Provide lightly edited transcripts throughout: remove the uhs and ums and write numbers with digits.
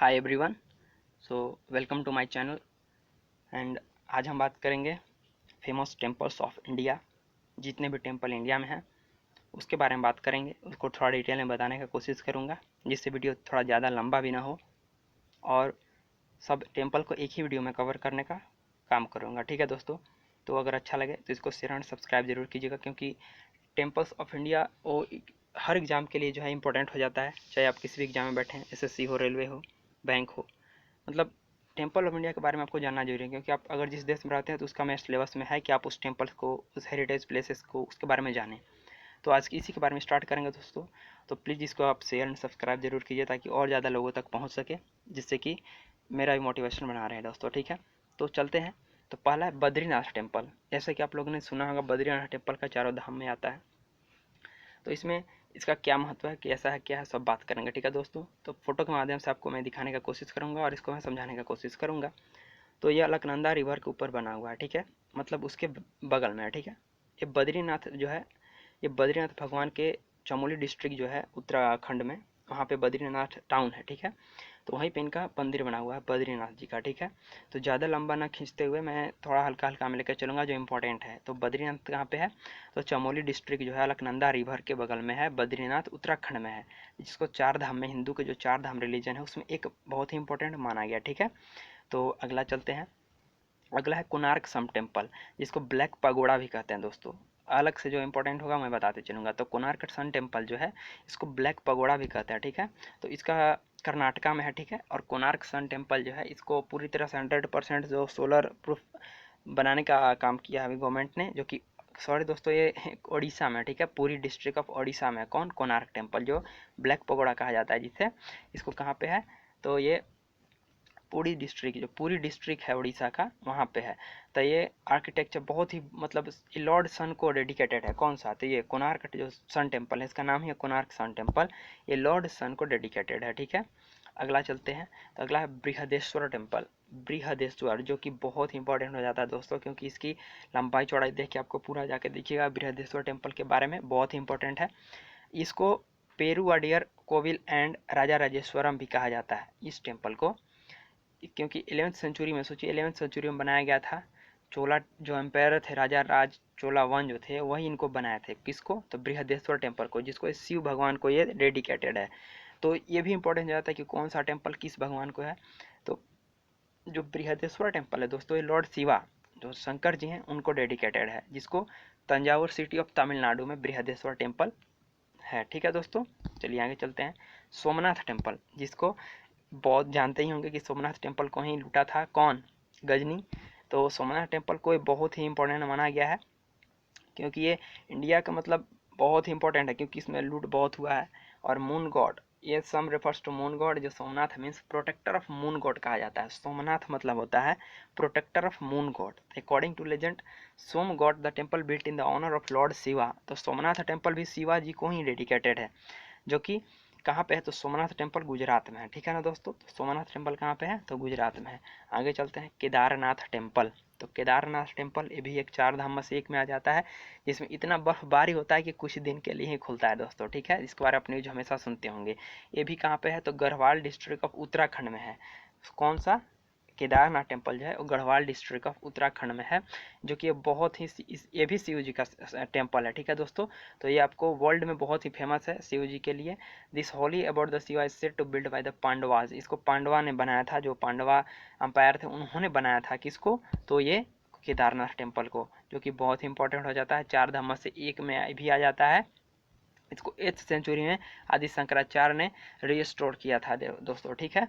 Hi everyone. So welcome to my channel and आज हम बात करेंगे फेमस टेम्पल्स ऑफ इंडिया। जितने भी टेम्पल इंडिया में हैं उसके बारे में बात करेंगे, उसको थोड़ा डिटेल में बताने का कोशिश करूँगा जिससे वीडियो थोड़ा ज़्यादा लंबा भी ना हो और सब टेम्पल को एक ही वीडियो में कवर करने का काम करूँगा। ठीक है दोस्तों, तो अगर अच्छा लगे तो इसको शेयर एंड सब्सक्राइब जरूर कीजिएगा, क्योंकि टेम्पल्स ऑफ इंडिया वो हर एग्ज़ाम के लिए जो है इंपॉर्टेंट हो जाता है। चाहे आप किसी भी एग्ज़ाम में बैठें, एसएससी हो, रेलवे हो, बैंक हो, मतलब टेम्पल ऑफ इंडिया के बारे में आपको जानना जरूरी है, क्योंकि आप अगर जिस देश में रहते हैं तो उसका मैं सिलेबस में है कि आप उस टेम्पल को, उस हेरिटेज प्लेसेस को, उसके बारे में जानें। तो आज इसी के बारे में स्टार्ट करेंगे दोस्तों। तो प्लीज़ इसको आप शेयर एंड सब्सक्राइब जरूर कीजिए ताकि और ज़्यादा लोगों तक पहुँच सके, जिससे कि मेरा भी मोटिवेशन बना रहे हैं दोस्तों। ठीक है, तो चलते हैं। तो पहला है बद्रीनाथ टेम्पल। जैसे कि आप लोगों ने सुना होगा, बद्रीनाथ टेम्पल का चारों धाम में आता है। तो इसमें इसका क्या महत्व है, कैसा है, क्या है, सब बात करेंगे। ठीक है दोस्तों, तो फोटो के माध्यम से आपको मैं दिखाने का कोशिश करूँगा और इसको मैं समझाने का कोशिश करूँगा। तो ये अलकनंदा रिवर के ऊपर बना हुआ है। ठीक है, मतलब उसके बगल में है। ठीक है, ये बद्रीनाथ जो है, ये बद्रीनाथ भगवान के चमोली डिस्ट्रिक्ट जो है उत्तराखंड में, वहाँ पे बद्रीनाथ टाउन है। ठीक है, तो वहीं पे इनका मंदिर बना हुआ है बद्रीनाथ जी का। ठीक है, तो ज़्यादा लंबा ना खींचते हुए मैं थोड़ा हल्का हल्का में लेकर चलूँगा जो इम्पोर्टेंट है। तो बद्रीनाथ कहाँ पे है, तो चमोली डिस्ट्रिक्ट जो है अलकनंदा रिवर के बगल में है। बद्रीनाथ उत्तराखंड में है, जिसको चार धाम में, हिंदू के जो चार धाम रिलीजन है उसमें एक बहुत ही इंपॉर्टेंट माना गया। ठीक है, तो अगला चलते हैं। अगला है कोणार्क सन टेम्पल, जिसको ब्लैक पगोड़ा भी कहते हैं दोस्तों। अलग से जो इंपॉर्टेंट होगा मैं बताते चलूँगा। तो कोणार्क सन टेम्पल जो है, इसको ब्लैक पगोड़ा भी कहते हैं। ठीक है, तो इसका कर्नाटका में है। ठीक है, और कोणार्क सन टेम्पल जो है, इसको पूरी तरह से 100% जो सोलर प्रूफ बनाने का काम किया है अभी गवर्नमेंट ने, जो कि सॉरी दोस्तों, ये उड़ीसा में। ठीक है, पूरी डिस्ट्रिक्ट ऑफ उड़ीसा में कौन, कोणार्क टेम्पल, जो ब्लैक पगोड़ा कहा जाता है जिसे। इसको कहाँ पे है, तो ये पूरी डिस्ट्रिक्ट, जो पूरी डिस्ट्रिक्ट है उड़ीसा का, वहाँ पे है। तो ये आर्किटेक्चर बहुत ही, मतलब लॉर्ड सन को डेडिकेटेड है। कौन सा, तो ये कोणार्क जो सन टेम्पल है, इसका नाम ही है कोणार्क सन टेम्पल। ये लॉर्ड सन को डेडिकेटेड है। ठीक है, अगला चलते हैं। तो अगला है बृहदेश्वर टेम्पल। बृहदेश्वर जो कि बहुत ही इंपॉर्टेंट हो जाता है दोस्तों, क्योंकि इसकी लंबाई चौड़ाई देख के आपको पूरा जाके देखिएगा बृहदेश्वर टेम्पल के बारे में, बहुत ही इंपॉर्टेंट है। इसको पेरुवाडियर कोविल एंड राजा राजेश्वरम भी कहा जाता है इस टेम्पल को, क्योंकि 11वीं सेंचुरी में, सोचिए 11वीं सेंचुरी में बनाया गया था। चोला जो एम्पायर थे, राजा राज चोला वन जो थे, वही इनको बनाए थे। किसको, तो बृहदेश्वर टेम्पल को, जिसको शिव भगवान को ये डेडिकेटेड है। तो ये भी इंपॉर्टेंट हो जाता है कि कौन सा टेम्पल किस भगवान को है। तो जो बृहदेश्वर टेम्पल है दोस्तों, ये लॉर्ड शिवा जो शंकर जी हैं उनको डेडिकेटेड है, जिसको तंजावुर सिटी ऑफ तमिलनाडु में बृहदेश्वर टेम्पल है। ठीक है दोस्तों, चलिए आगे चलते हैं। सोमनाथ टेम्पल, जिसको बहुत जानते ही होंगे कि सोमनाथ टेम्पल को ही लूटा था कौन, गजनी। तो सोमनाथ टेम्पल को बहुत ही इंपॉर्टेंट माना गया है, क्योंकि ये इंडिया का, मतलब बहुत ही इंपॉर्टेंट है, क्योंकि इसमें लूट बहुत हुआ है। और मून गॉड, ये some refers to moon god, जो Somnath means protector of moon god कहा जाता है। सोमनाथ मतलब होता है protector of moon god. According to legend, Som god the temple built in the honour of lord Shiva. तो सोमनाथ टेम्पल भी शिवा जी को ही डेडिकेटेड है, जो कि कहाँ पे है, तो सोमनाथ टेम्पल गुजरात में है। ठीक है ना दोस्तों, तो सोमनाथ टेम्पल कहाँ पे है, तो गुजरात में है। आगे चलते हैं, केदारनाथ टेम्पल। तो केदारनाथ टेम्पल ये भी एक चार धाम में से एक में आ जाता है, जिसमें इतना बर्फबारी होता है कि कुछ दिन के लिए ही खुलता है दोस्तों। ठीक है, इसके बारे में आप न्यूज हमेशा सुनते होंगे। ये भी कहाँ पे है, तो गढ़वाल डिस्ट्रिक्ट ऑफ उत्तराखंड में है। कौन सा, केदारनाथ टेम्पल जो है वो गढ़वाल डिस्ट्रिक्ट ऑफ उत्तराखंड में है, जो कि ये बहुत ही, ये भी शिव जी का टेम्पल है। ठीक है दोस्तों, तो ये आपको वर्ल्ड में बहुत ही फेमस है शिव जी के लिए। This holy about the Shiva is said to build by the Pandavas. इसको पांडवा ने बनाया था, जो पांडवा अंपायर थे उन्होंने बनाया था। किसको, तो ये केदारनाथ टेम्पल को, जो कि बहुत ही इंपॉर्टेंट हो जाता है, चार धाम में से एक में भी आ जाता है। इसको 8th सेंचुरी में आदि शंकराचार्य ने रिस्टोर किया था दोस्तों। ठीक है,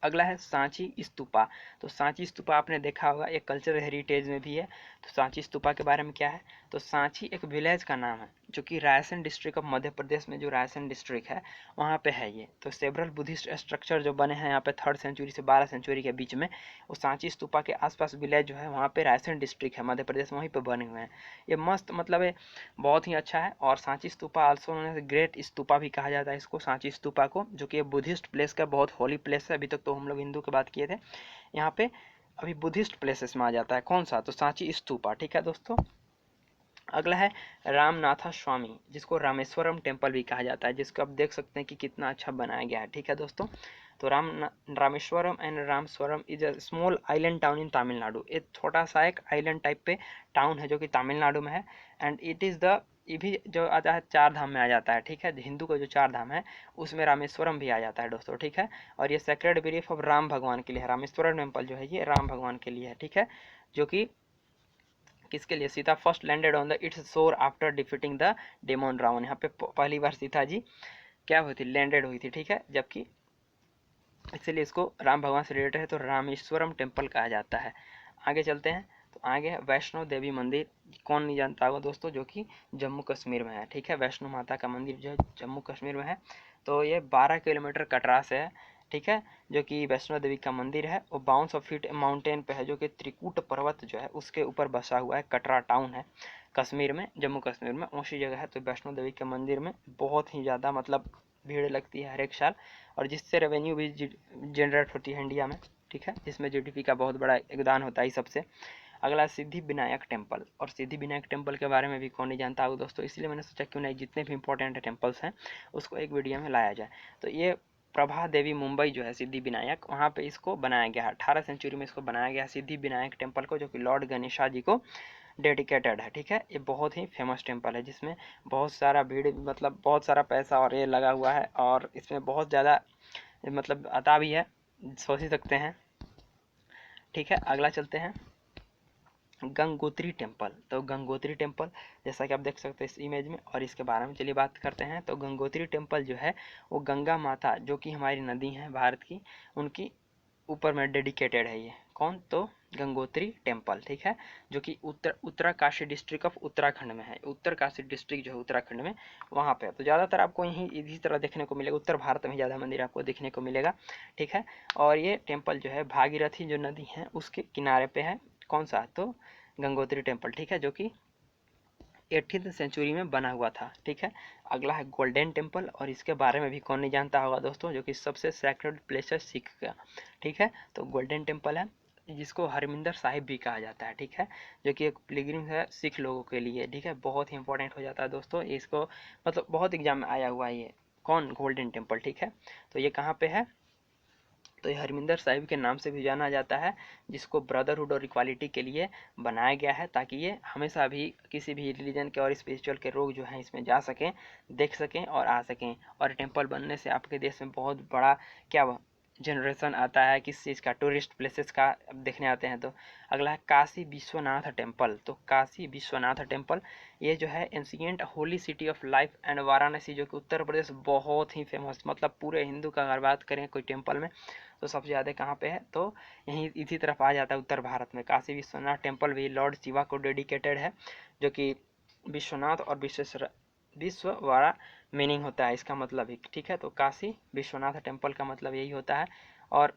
अगला है सांची स्तूपा। तो सांची स्तूपा आपने देखा होगा, एक कल्चरल हेरिटेज में भी है। तो सांची स्तूपा के बारे में क्या है, तो सांची एक विलेज का नाम है, जो कि रायसेन डिस्ट्रिक्ट ऑफ मध्य प्रदेश में, जो रायसेन डिस्ट्रिक्ट है वहाँ पे है ये। तो सेवरल बुद्धिस्ट स्ट्रक्चर जो बने हैं यहाँ पे 3rd सेंचुरी से 12 सेंचुरी के बीच में, वो सांची स्तूपा के आसपास विलेज जो है वहाँ पे रायसेन डिस्ट्रिक्ट है मध्य प्रदेश में, वहीं पे बने हुए हैं। ये मस्त, मतलब है बहुत ही अच्छा है। और Sanchi stupa also known as great stupa भी कहा जाता है इसको, सांची स्तूपा को, जो कि बुद्धिस्ट प्लेस का बहुत होली प्लेस है। अभी तक तो हम लोग हिंदू की बात किए थे, यहाँ पे अभी बुद्धिस्ट प्लेसेस में आ जाता है। कौन सा, तो सांची स्तूपा। ठीक है दोस्तों, अगला है रामनाथा स्वामी, जिसको रामेश्वरम टेम्पल भी कहा जाता है, जिसको आप देख सकते हैं कि कितना अच्छा बनाया गया है। ठीक है दोस्तों, तो Rameswaram and Rameswaram is a small island town in Tamil Nadu. एक छोटा सा एक आइलैंड टाइप पे टाउन है जो कि तमिलनाडु में है। एंड इट इज़ द, ये भी जो आता है चार धाम में आ जाता है। ठीक है, हिंदू का जो चार धाम है उसमें रामेश्वरम भी आ जाता है दोस्तों। ठीक है, और ये सेक्रेड बिलीफ ऑफ राम भगवान के लिए है। रामेश्वरम टेम्पल जो है ये राम भगवान के लिए है। ठीक है, जो कि किसके लिए, Sita first landed on the its shore after defeating the demon Ravana. यहाँ पे पहली बार सीता जी क्या हुई थी, लैंडेड हुई थी। ठीक है, जबकि इसलिए इसको राम भगवान से रिलेटेड है तो रामेश्वरम टेम्पल कहा जाता है। आगे चलते हैं, तो आगे है वैष्णो देवी मंदिर। कौन नहीं जानता होगा दोस्तों, जो कि जम्मू कश्मीर में है। ठीक है, वैष्णो माता का मंदिर जो है जम्मू कश्मीर में है। तो ये 12 किलोमीटर कटरा से है। ठीक है, जो कि वैष्णो देवी का मंदिर है वो 52 फीट माउंटेन पे है, जो कि त्रिकूट पर्वत जो है उसके ऊपर बसा हुआ है। कटरा टाउन है कश्मीर में, जम्मू कश्मीर में ऊँची जगह है। तो वैष्णो देवी के मंदिर में बहुत ही ज़्यादा मतलब भीड़ लगती है हर एक साल, और जिससे रेवेन्यू भी जनरेट होती है इंडिया में। ठीक है, जिसमें जीडीपी का बहुत बड़ा योगदान होता है इस सबसे। अगला सिद्धि विनायक टेम्पल, और सिद्धि विनायक टेम्पल के बारे में भी कौन नहीं जानता हो दोस्तों, इसलिए मैंने सोचा क्यों नहीं जितने भी इंपॉर्टेंट टेम्पल्स हैं उसको एक वीडियो में लाया जाए। तो ये प्रभा देवी मुंबई जो है सिद्धि विनायक, वहाँ पे इसको बनाया गया है। 18 सेंचुरी में इसको बनाया गया है सिद्धि विनायक टेम्पल को, जो कि लॉर्ड गणेशा जी को डेडिकेटेड है। ठीक है, ये बहुत ही फेमस टेम्पल है, जिसमें बहुत सारा भीड़ मतलब बहुत सारा पैसा और ये लगा हुआ है, और इसमें बहुत ज़्यादा मतलब आता भी है, सोच ही सकते हैं। ठीक है, अगला चलते हैं गंगोत्री टेम्पल। तो गंगोत्री टेम्पल जैसा कि आप देख सकते हैं इस इमेज में, और इसके बारे में चलिए बात करते हैं। तो गंगोत्री टेम्पल जो है वो गंगा माता, जो कि हमारी नदी है भारत की, उनकी ऊपर में डेडिकेटेड है। ये कौन, तो गंगोत्री टेम्पल। ठीक है, जो कि उत्तरकाशी डिस्ट्रिक्ट ऑफ उत्तराखंड में है। उत्तरकाशी डिस्ट्रिक्ट जो है उत्तराखंड में, वहाँ पे है। तो ज़्यादातर आपको यहीं इसी तरह देखने को मिलेगा, उत्तर भारत में ज़्यादा मंदिर आपको देखने को मिलेगा। ठीक है, और ये टेम्पल जो है भागीरथी जो नदी है उसके किनारे पे है। कौन सा, तो गंगोत्री टेम्पल। ठीक है, जो कि 18th सेंचुरी में बना हुआ था। ठीक है, अगला है गोल्डन टेम्पल, और इसके बारे में भी कौन नहीं जानता होगा दोस्तों, जो कि सबसे सैक्रेड प्लेस है सिख का। ठीक है, तो गोल्डन टेम्पल है, जिसको हरमिंदर साहिब भी कहा जाता है। ठीक है, जो कि एक पिलग्रिम है सिख लोगों के लिए। ठीक है, बहुत ही इंपॉर्टेंट हो जाता है दोस्तों इसको, मतलब बहुत एग्जाम में आया हुआ है ये, कौन, गोल्डन टेम्पल। ठीक है, तो ये कहाँ पे है, तो ये हरमिंदर साहिब के नाम से भी जाना जाता है, जिसको ब्रदरहुड और इक्वालिटी के लिए बनाया गया है, ताकि ये हमेशा भी किसी भी रिलीजन के और स्पिरिचुअल के लोग जो हैं इसमें जा सकें, देख सकें और आ सकें। और टेम्पल बनने से आपके देश में बहुत बड़ा क्या जनरेशन आता है, किस चीज़ का, टूरिस्ट प्लेसेस का देखने आते हैं। तो अगला है काशी विश्वनाथ टेम्पल। तो काशी विश्वनाथ टेम्पल ये जो है ancient holy city of life and Varanasi, जो कि उत्तर प्रदेश बहुत ही फेमस, मतलब पूरे हिंदू का अगर बात करें कोई टेम्पल में तो सबसे ज़्यादा कहाँ पे है, तो यहीं इसी तरफ आ जाता है उत्तर भारत में। काशी विश्वनाथ टेम्पल भी लॉर्ड शिवा को डेडिकेटेड है, जो कि विश्वनाथ और विश्व वारा मीनिंग होता है इसका मतलब ही। ठीक है, तो काशी विश्वनाथ टेम्पल का मतलब यही होता है, और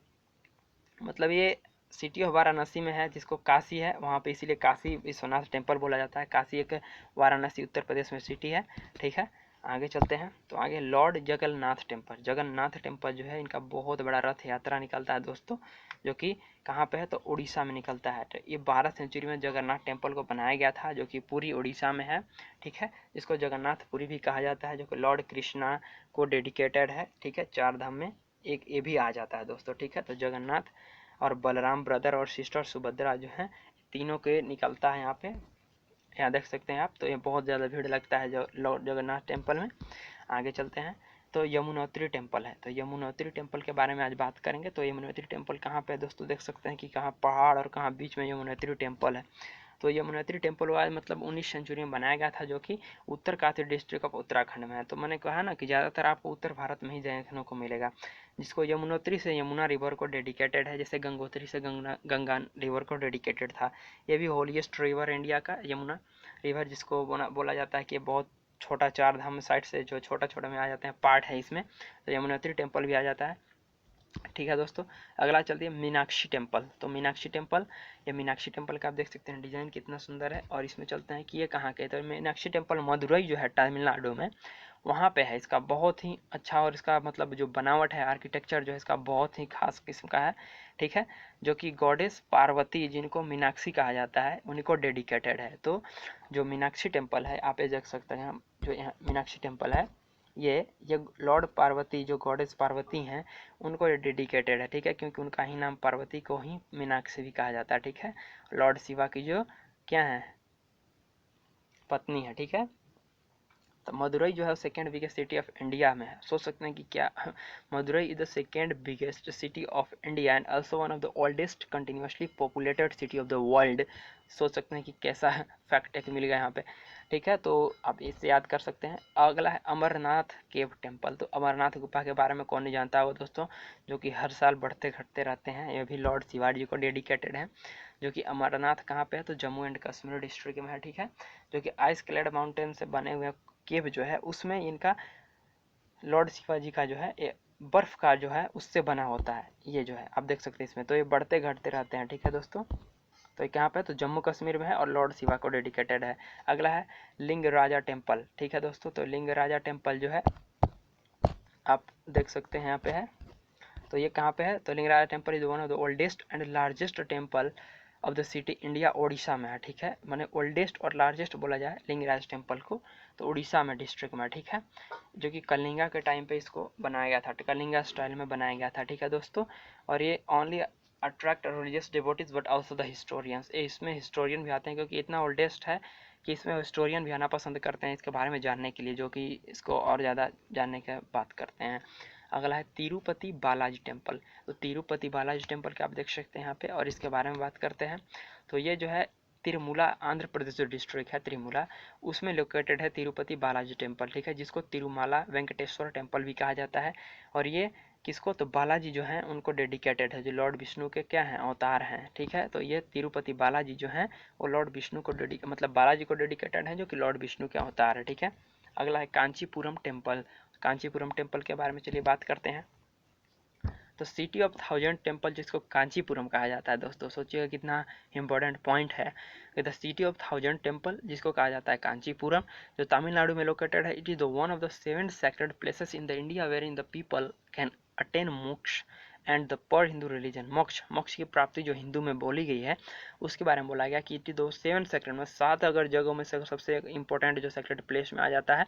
मतलब ये सिटी ऑफ वाराणसी में है, जिसको काशी है वहाँ पे, इसीलिए काशी विश्वनाथ टेम्पल बोला जाता है। काशी एक वाराणसी उत्तर प्रदेश में सिटी है। ठीक है, आगे चलते हैं, तो आगे Lord Jagannath temple. Jagannath temple जो है इनका बहुत बड़ा रथ यात्रा निकलता है दोस्तों, जो कि कहाँ पे है, तो उड़ीसा में निकलता है। तो ये 12 सेंचुरी में जगन्नाथ टेम्पल को बनाया गया था, जो कि पूरी उड़ीसा में है। ठीक है, जिसको जगन्नाथपुरी भी कहा जाता है, जो कि लॉर्ड कृष्णा को डेडिकेटेड है। ठीक है, चार धाम में एक ये भी आ जाता है दोस्तों। ठीक है, तो जगन्नाथ और बलराम ब्रदर और सिस्टर सुभद्रा जो है तीनों के निकलता है यहाँ पे, यहाँ देख सकते हैं आप। तो ये बहुत ज़्यादा भीड़ लगता है जो लॉर्ड जगन्नाथ टेम्पल में। आगे चलते हैं, तो यमुनोत्री टेम्पल है। तो यमुनोत्री टेम्पल के बारे में आज बात करेंगे। तो यमुनोत्री टेम्पल कहाँ पे है दोस्तों, देख सकते हैं कि कहाँ पहाड़ और कहाँ बीच में यमुनोत्री टेम्पल है। तो यमुनोत्री टेम्पल वाला मतलब 19 सेंचुरी में बनाया गया था, जो कि उत्तरकाशी डिस्ट्रिक्ट ऑफ उत्तराखंड में है। तो मैंने कहा ना कि ज़्यादातर आपको उत्तर भारत में ही देखने को मिलेगा, जिसको यमुनोत्री से यमुना रिवर को डेडिकेटेड है, जैसे गंगोत्री से गंगा रिवर को डेडिकेटेड था। ये भी होलीस्ट रिवर इंडिया का यमुना रिवर, जिसको बोला जाता है कि बहुत छोटा, चार धाम साइड से जो छोटा छोटा में आ जाते हैं पार्ट है इसमें, तो यमुनोत्री टेम्पल भी आ जाता है। ठीक है दोस्तों, अगला चलती है मीनाक्षी टेम्पल। तो मीनाक्षी टेम्पल, ये मीनाक्षी टेम्पल का आप देख सकते हैं डिजाइन कितना सुंदर है। और इसमें चलते हैं कि ये कहाँ के, तो मीनाक्षी टेम्पल मदुरई जो है तमिलनाडु में, वहाँ पे है। इसका बहुत ही अच्छा और इसका मतलब जो बनावट है, आर्किटेक्चर जो है इसका बहुत ही खास किस्म का है, ठीक है, जो कि गॉडेस पार्वती जिनको मीनाक्षी कहा जाता है उन्हीं को डेडिकेटेड है। तो जो मीनाक्षी टेम्पल है, आप ये देख सकते हैं, जो यहाँ मीनाक्षी टेम्पल है, ये लॉर्ड पार्वती जो गॉडेस पार्वती हैं उनको डेडिकेटेड है, ठीक है, क्योंकि उनका ही नाम पार्वती को ही मीनाक्षी भी कहा जाता है, ठीक है, लॉर्ड शिवा की जो क्या है, पत्नी है, ठीक है। तो मदुरई जो है second biggest city of India में है। सोच सकते हैं कि क्या Madurai is the second biggest city of India and also one of the oldest continuously populated city of the world. सोच सकते हैं कि कैसा फैक्ट एक मिल गया यहाँ पे, ठीक है। तो आप इससे याद कर सकते हैं। अगला है अमरनाथ केव टेम्पल। तो अमरनाथ गुफा के बारे में कौन नहीं जानता होगा दोस्तों, जो कि हर साल बढ़ते घटते रहते हैं। ये भी लॉर्ड शिवाजी को डेडिकेटेड है, जो कि अमरनाथ कहाँ पे है, तो जम्मू एंड कश्मीर डिस्ट्रिक्ट में है, ठीक है, जो कि आइस क्लेड माउंटेन से बने हुए केव जो है उसमें इनका लॉर्ड शिवाजी का जो है बर्फ का जो है उससे बना होता है। ये जो है आप देख सकते हैं इसमें, तो ये बढ़ते घटते रहते हैं, ठीक है दोस्तों। तो कहाँ पे, तो जम्मू कश्मीर में है और लॉर्ड शिवा को डेडिकेटेड है। अगला है लिंग राजा टेम्पल, ठीक है दोस्तों। तो लिंग राजा टेम्पल जो है आप देख सकते हैं यहाँ पे है। तो ये कहाँ पे है, तो Lingaraja temple is one of the oldest and largest temple of the city India, Odisha में है, ठीक है। मैंने ओल्डेस्ट और लार्जेस्ट बोला जाए लिंगराज टेम्पल को, तो उड़ीसा में डिस्ट्रिक्ट में, ठीक है, जो कि कलिंगा के टाइम पे इसको बनाया गया था, कलिंगा स्टाइल में बनाया गया था, ठीक है दोस्तों। और ये only attract religious devotees but also the historians. इसमें हिस्टोरियन भी आते हैं क्योंकि इतना ओल्डेस्ट है कि इसमें हिस्टोरियन भी आना पसंद करते हैं इसके बारे में जानने के लिए, जो कि इसको और ज़्यादा जानने की बात करते हैं। अगला है तिरुपति बालाजी टेम्पल। तो तिरुपति बालाजी टेम्पल के आप देख सकते हैं यहाँ पे, और इसके बारे में बात करते हैं। तो ये जो है तिरुमला, आंध्र प्रदेश जो डिस्ट्रिक्ट है तिरुमला, उसमें लोकेटेड है तिरुपति बालाजी टेम्पल, ठीक है, जिसको तिरुमाला वेंकटेश्वर टेम्पल भी कहा जाता है। और ये किसको, तो बालाजी जो हैं उनको डेडिकेटेड है, जो लॉर्ड विष्णु के क्या हैं, अवतार हैं, ठीक है। तो ये तिरुपति बालाजी जो हैं वो लॉर्ड विष्णु को मतलब बालाजी को डेडिकेटेड है, जो कि लॉर्ड विष्णु के अवतार है, ठीक है। अगला है कांचीपुरम टेम्पल। कांचीपुरम टेम्पल के बारे में चलिए बात करते हैं। तो सिटी ऑफ थाउजेंड टेम्पल जिसको कांचीपुरम कहा जाता है दोस्तों, सोचिएगा कितना इंपॉर्टेंट पॉइंट है कि the city of thousand temple जिसको कहा जाता है कांचीपुरम, जो तमिलनाडु में लोकेटेड है। It is the one of the 7 sacred places in the India where in the people can attain moksha and the per Hindu religion. मोक्ष, मोक्ष की प्राप्ति जो हिंदू में बोली गई है उसके बारे में बोला गया कि इट इज दो 7 सैक्रेड में 7 अगर जगहों में से सबसे इंपॉर्टेंट जो सैक्रेड प्लेस में आ जाता है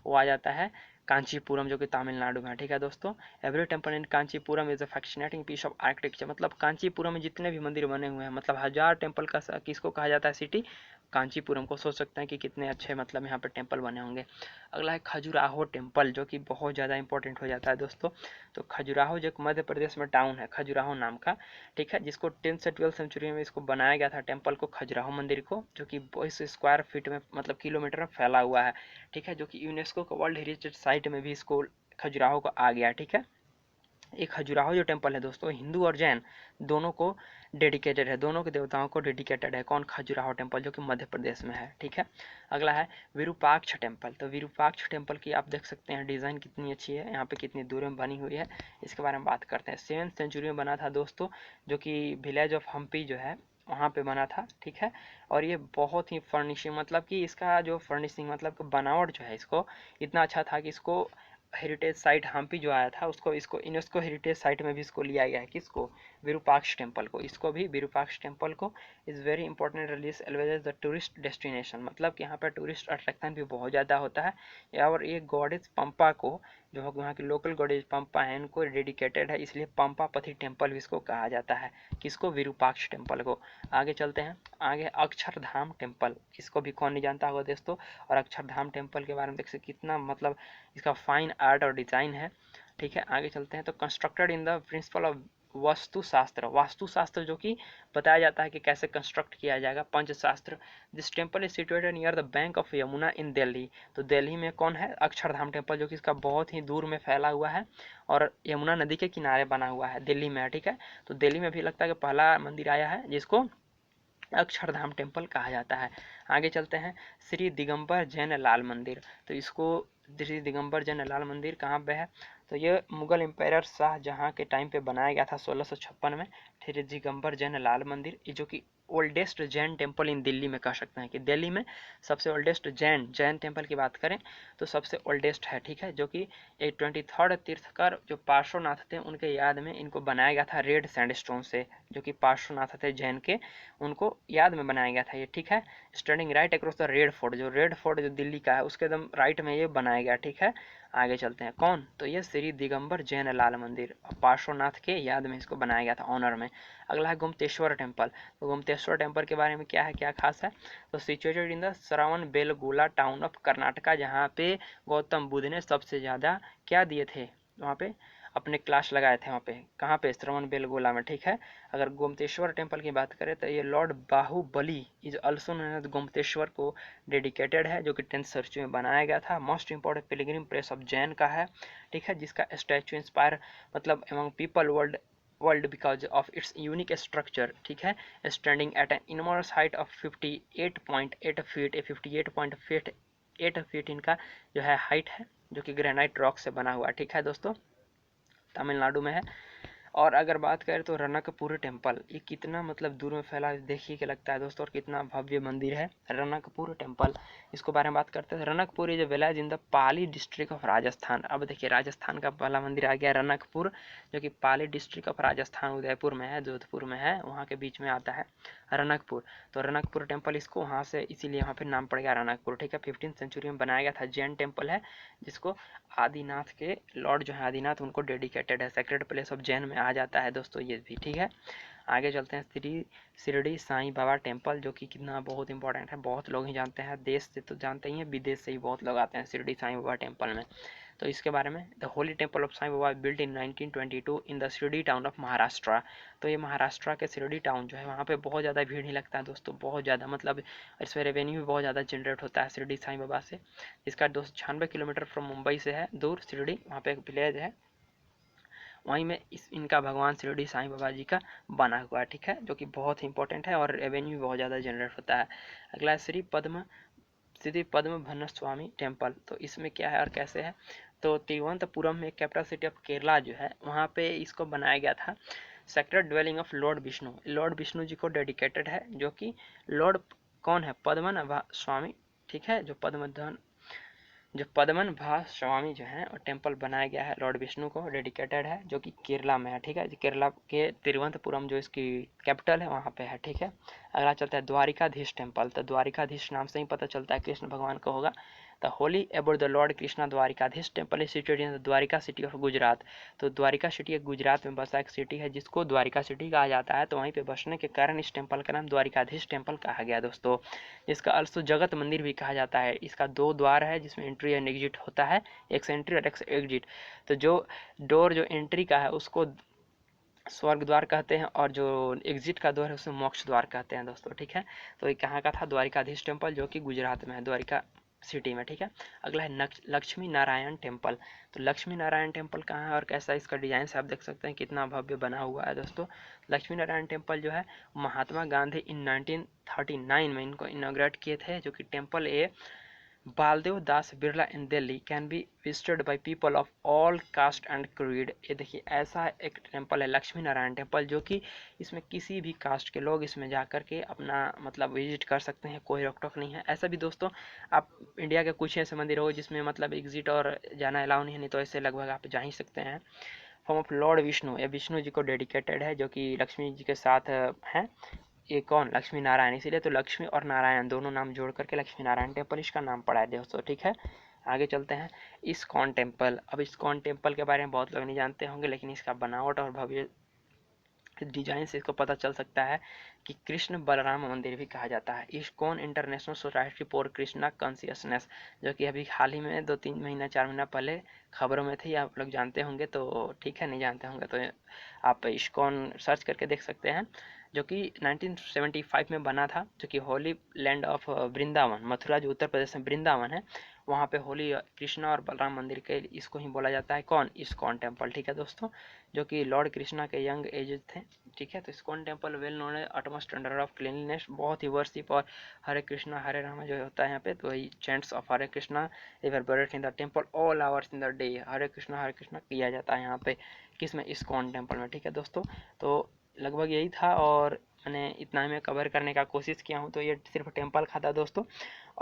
वो आ जाता है कांचीपुरम, जो कि तमिलनाडु में है, ठीक है दोस्तों। Every temple in Kanchipuram is a fascinating piece of architecture. मतलब कांचीपुरम में जितने भी मंदिर बने हुए हैं, मतलब 1000 टेम्पल का किसको कहा जाता है, सिटी कांचीपुरम को। सोच सकते हैं कि कितने अच्छे मतलब यहाँ पे टेम्पल बने होंगे। अगला है खजुराहो टेम्पल, जो कि बहुत ज़्यादा इंपॉर्टेंट हो जाता है दोस्तों। तो खजुराहो जो मध्य प्रदेश में टाउन है खजुराहो नाम का, ठीक है, जिसको 10th से 12th सेंचुरी में इसको बनाया गया था टेम्पल को, खजुराहो मंदिर को, जो कि 22 स्क्वायर फीट में मतलब किलोमीटर में फैला हुआ है, ठीक है, जो कि यूनेस्को का वर्ल्ड हेरिटेज साइट में भी इसको खजुराहो को आ गया, ठीक है। एक खजुराहो जो टेम्पल है दोस्तों, हिंदू और जैन दोनों को डेडिकेटेड है, दोनों के देवताओं को डेडिकेटेड है। कौन, खजुराहो टेम्पल, जो कि मध्य प्रदेश में है, ठीक है। अगला है विरूपाक्ष टेम्पल। तो विरूपाक्ष टेम्पल की आप देख सकते हैं डिज़ाइन कितनी अच्छी है, यहाँ पे कितनी दूर में बनी हुई है, इसके बारे में बात करते हैं। 7th सेंचुरी में बना था दोस्तों, जो कि विलेज ऑफ हम्पी जो है वहाँ पे बना था, ठीक है। और ये बहुत ही फर्निशिंग, मतलब कि इसका जो फर्निशिंग मतलब बनावट जो है इसको इतना अच्छा था कि इसको हेरिटेज साइट हम्पी जो आया था उसको इसको यूनेस्को हेरिटेज साइट में भी इसको लिया गया है। किसको, विरूपाक्ष टेम्पल को, इसको भी विरूपाक्ष टेम्पल को is very important release always the tourist destination. मतलब कि यहाँ पर टूरिस्ट अट्रैक्शन भी बहुत ज़्यादा होता है। और ये गॉडेज पंपा को, जो वहाँ की लोकल गॉडेज पंपा है इनको डेडिकेटेड है, इसलिए पंपा पति टेम्पल भी इसको कहा जाता है। किसको, विरूपाक्ष टेम्पल को। आगे चलते हैं, आगे अक्षरधाम टेम्पल, इसको भी कौन नहीं जानता होगा दोस्तों। और अक्षरधाम टेम्पल के बारे में देख सकते कितना मतलब इसका फाइन आर्ट और डिज़ाइन है, ठीक है। आगे चलते हैं, तो constructed in the principle of Vastushastra, Vastushastra जो कि बताया जाता है कि कैसे कंस्ट्रक्ट किया जाएगा, पंचशास्त्र। This temple is situated near the bank of Yamuna in Delhi. तो दिल्ली में कौन है, अक्षरधाम टेम्पल, जो कि इसका बहुत ही दूर में फैला हुआ है और यमुना नदी के किनारे बना हुआ है, दिल्ली में है, ठीक है। तो दिल्ली में भी लगता है कि पहला मंदिर आया है जिसको अक्षरधाम टेम्पल कहा जाता है। आगे चलते हैं, श्री दिगंबर जैन लाल मंदिर। तो इसको श्री दिगंबर जैन लाल मंदिर कहाँ पे है, तो ये मुगल एम्पायर शाहजहाँ के टाइम पे बनाया गया था 1656 में। फिर दिगंबर जैन लाल मंदिर, ये जो कि oldest Jain temple in Delhi में कह सकते हैं कि दिल्ली में सबसे ओल्डेस्ट जैन टेम्पल की बात करें तो सबसे ओल्डेस्ट है, ठीक है। जो कि 23rd तीर्थकर जो पार्श्वनाथ थे उनके याद में इनको बनाया गया था रेड सैंडस्टोन से, जो कि पार्श्वनाथ थे जैन के, उनको याद में बनाया गया था ये, ठीक है। Standing right across the red fort जो दिल्ली का है उसके एकदम राइट में ये बनाया गया, ठीक है। आगे चलते हैं, कौन, तो ये श्री दिगंबर जैन लाल मंदिर पार्श्वनाथ के याद में इसको बनाया गया था, ऑनर में। अगला है गोमतेश्वर टेम्पल। तो गोमतेश्वर टेम्पल के बारे में क्या है, क्या खास है, तो situated in the Shravan Belagola town of Karnataka, जहाँ पे गौतम बुद्ध ने सबसे ज़्यादा क्या दिए थे, वहाँ पे अपने क्लास लगाए थे, वहाँ पे कहाँ पे, श्रवण बेलगोला में, ठीक है। अगर गोमतेश्वर टेम्पल की बात करें तो ये lord Bahubali is also known as Gommateshwara को डेडिकेटेड है, जो कि 10th सेंचुरी में बनाया गया था। Most important pilgrim place of Jain का है, ठीक है, जिसका स्टैचू इंस्पायर मतलब among people world because of its unique structure, ठीक है, standing at an enormous height of 58.8 feet, 58.8 feet इनका जो है हाइट है, जो कि ग्रेनाइट रॉक से बना हुआ, ठीक है दोस्तों, तमिलनाडु में है। और अगर बात करें तो रनकपुर टेम्पल, ये कितना मतलब दूर में फैला देखिए के लगता है दोस्तों, और कितना भव्य मंदिर है रनकपुर टेम्पल, इसको बारे में बात करते हैं। Ranakpur is a village in the Pali district of Rajasthan. अब देखिए राजस्थान का पहला मंदिर आ गया रनकपुर, जो कि पाली डिस्ट्रिक्ट ऑफ राजस्थान, उदयपुर में है, जोधपुर में है, वहाँ के बीच में आता है रनकपुर। तो रनकपुर टेम्पल इसको वहाँ से इसीलिए वहाँ पे नाम पड़ गया रनकपुर, ठीक है। 15th सेंचुरी में बनाया गया था, जैन टेम्पल है, जिसको आदिनाथ के लॉर्ड जो है आदिनाथ उनको डेडिकेटेड है, सेक्रेड प्लेस ऑफ जैन में आ जाता है दोस्तों ये भी, ठीक है। आगे चलते हैं, श्री शिरडी साईं बाबा टेम्पल, जो कि कितना बहुत इंपॉर्टेंट है, बहुत लोग ही जानते हैं, देश से तो जानते ही हैं, विदेश से ही बहुत लोग आते हैं शिरडी साईं बाबा टेम्पल में। तो इसके बारे में, the holy temple of Sai Baba built in 1922 in the Shirdi town of Maharashtra. तो ये महाराष्ट्र के शिरडी टाउन जो है वहाँ पे बहुत ज़्यादा भीड़ ही लगता है दोस्तों, बहुत ज़्यादा, मतलब इसमें रेवेन्यू भी बहुत ज़्यादा जनरेट होता है शिरडी साईं बाबा से। इसका 296 किलोमीटर फ्रॉम मुंबई से है दूर शिरडी, वहाँ पे एक विलेज है, वहीं में इनका भगवान शिरडी साईं बाबा जी का बना हुआ है, ठीक है, जो कि बहुत ही इंपॉर्टेंट है और रेवेन्यू बहुत ज़्यादा जनरेट होता है। अगला श्री पद्मभन स्वामी टेम्पल, तो इसमें क्या है और कैसे है, तो तिरुवनंतपुरम में कैपिटल सिटी ऑफ केरला जो है वहाँ पे इसको बनाया गया था, sacred dwelling of lord Vishnu ji को डेडिकेटेड है, जो कि लॉर्ड कौन है, पद्मनाभ स्वामी, ठीक है, जो पद्मनाभ स्वामी जो है और टेम्पल बनाया गया है लॉर्ड विष्णु को डेडिकेटेड है, जो कि केरला में है, ठीक है, केरला के तिरुवनंतपुरम जो इसकी कैपिटल है वहाँ पे है, ठीक है। अगला चलता है द्वारिकाधीश टेम्पल। तो द्वारिकाधीश नाम से ही पता चलता है कृष्ण भगवान का होगा। The holy about the lord Krishna Dwarkadhish temple is situated in the Dwarka city of Gujarat. तो द्वारिका सिटी एक गुजरात में बसा एक सिटी है जिसको द्वारिका सिटी कहा जाता है, तो वहीं पे बसने के कारण इस टेम्पल का नाम द्वारिकाधीश टेम्पल कहा गया दोस्तों। इसका अल्सो जगत मंदिर भी कहा जाता है। इसका 2 द्वार है जिसमें एंट्री एंड एग्जिट होता है, एक से एंट्री और एक से एग्जिट। तो जो डोर जो एंट्री का है उसको स्वर्ग द्वार कहते हैं और जो एग्जिट का द्वार है उसे मोक्ष द्वार कहते हैं दोस्तों, ठीक है। तो ये कहाँ का था, द्वारिकाधीश टेम्पल, जो कि गुजरात में है, द्वारिका सिटी में, ठीक है। अगला है लक्ष्मी नारायण टेम्पल। तो लक्ष्मी नारायण टेम्पल कहाँ है और कैसा इसका डिजाइन से आप देख सकते हैं कितना भव्य बना हुआ है दोस्तों। लक्ष्मी नारायण टेम्पल जो है महात्मा गांधी इन 1939 में इनको इनॉग्रेट किए थे, जो कि temple A Baldev Das Birla in Delhi can be visited by people of all cast and creed. ये देखिए ऐसा एक टेम्पल है लक्ष्मी नारायण टेम्पल, जो कि इसमें किसी भी कास्ट के लोग इसमें जा कर के अपना मतलब विजिट कर सकते हैं, कोई रोक टोक नहीं है। ऐसा भी दोस्तों आप इंडिया के कुछ ऐसे मंदिर हो जिसमें मतलब एग्जिट और जाना अलाउ नहीं है, नहीं तो ऐसे लगभग आप जा ही सकते हैं। फॉर्म ऑफ लॉर्ड विष्णु, ये विष्णु जी को डेडिकेटेड है, जो कि लक्ष्मी जी के साथ हैं। ये कौन, लक्ष्मी नारायण, इसीलिए तो लक्ष्मी और नारायण दोनों नाम जोड़ करके लक्ष्मी नारायण टेम्पल इसका नाम पड़ा है दोस्तों, ठीक है। आगे चलते हैं, इस्कॉन टेम्पल। अब इस्कॉन टेम्पल के बारे में बहुत लोग नहीं जानते होंगे, लेकिन इसका बनावट और भव्य डिजाइन से इसको पता चल सकता है कि कृष्ण बलराम मंदिर भी कहा जाता है। ISKCON international society for Krishna consciousness, जो कि अभी हाल ही में 2-3 महीना 4 महीना पहले खबरों में थी, आप लोग जानते होंगे तो ठीक है, नहीं जानते होंगे तो आप इस्कॉन सर्च करके देख सकते हैं, जो कि 1975 में बना था, जो कि होली लैंड ऑफ वृंदावन, मथुरा जो उत्तर प्रदेश में वृंदावन है वहाँ पे होली कृष्णा और बलराम मंदिर के इसको ही बोला जाता है कौन, इस्कॉन टेम्पल। ठीक है दोस्तों, जो कि लॉर्ड कृष्णा के यंग एज थे। ठीक है, तो इस्कॉन टेम्पल वेल नोन है, अटमोस्ट स्टैंडर्ड ऑफ क्लीनलीनेस, बहुत ही वर्शिप और हरे कृष्णा हरे रामा जो होता है यहाँ पे, तो वही chants of Hare Krishna reverberate in the temple all hours in the day, Hare Krishna किया जाता है यहाँ पे, किसमें, इस्कॉन टेम्पल में। ठीक है दोस्तों, तो लगभग यही था और मैंने इतना में कवर करने का कोशिश किया हूँ। तो ये सिर्फ टेम्पल का था दोस्तों।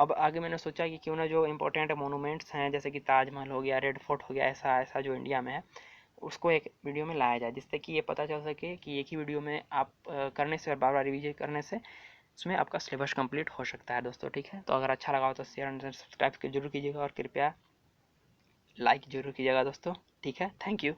अब आगे मैंने सोचा कि क्यों ना जो इम्पोर्टेंट मोनूमेंट्स हैं जैसे कि ताजमहल हो गया, रेड फोर्ट हो गया, ऐसा ऐसा जो इंडिया में है उसको एक वीडियो में लाया जाए, जिससे कि ये पता चल सके कि एक ही वीडियो में आप करने से और बार बार रिविजन करने से उसमें आपका सिलेबस कंप्लीट हो सकता है दोस्तों। ठीक है, तो अगर अच्छा लगा हो तो शेयर एंड सब्सक्राइब जरूर कीजिएगा और कृपया लाइक जरूर कीजिएगा दोस्तों। ठीक है, थैंक यू।